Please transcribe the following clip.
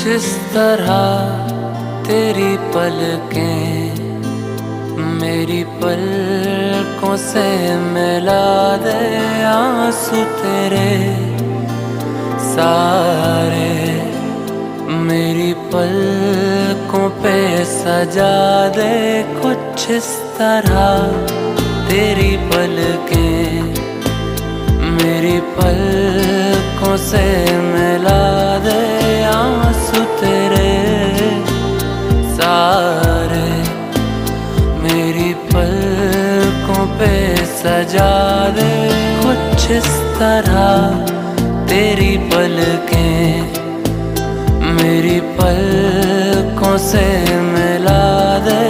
इस तरह तेरी पलकें मेरी पलकों से मिला दे, आंसू तेरे सारे मेरी पलकों पे सजा दे। कुछ इस तरह तेरी पलकें मेरी पलकों से मिला दे, आंसू तेरे सारे मेरी पलकों पे सजा दे। कुछ इस तरह तेरी पलकें मेरी पलकों से मिला दे,